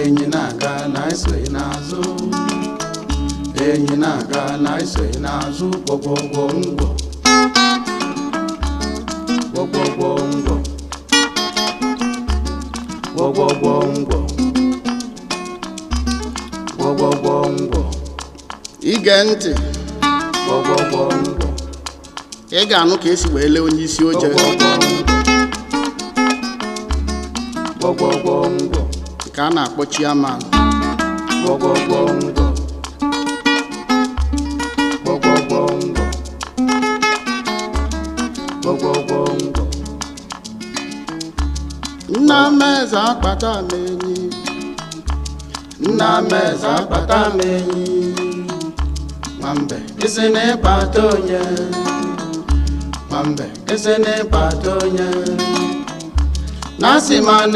enyi na-aga na-esoghị n'azụ enyi na-aga na-esoghị n'azụ gwọgwọgwọ ngwọ gwọgwọgwọ ngwọ gwọgwọgwọ ngwọ gwọgwọgwọ ngwọ ige ntị gwọgwọgwọ ngwọ ị ga-anụ ka esi wee lee onye isi oche gwọgwọgwọ ngwọ ka a na-akpọ chairman gwọgwọgwọ ngwọ gwọgwọgwọ ngwọ gwọgwọgwọ ngwọ nna m eze akpata m enyi nna m eze akpata m enyi nwambe isi na-ịkpata onye nwambe isi na-ịkpata onye na-asị ma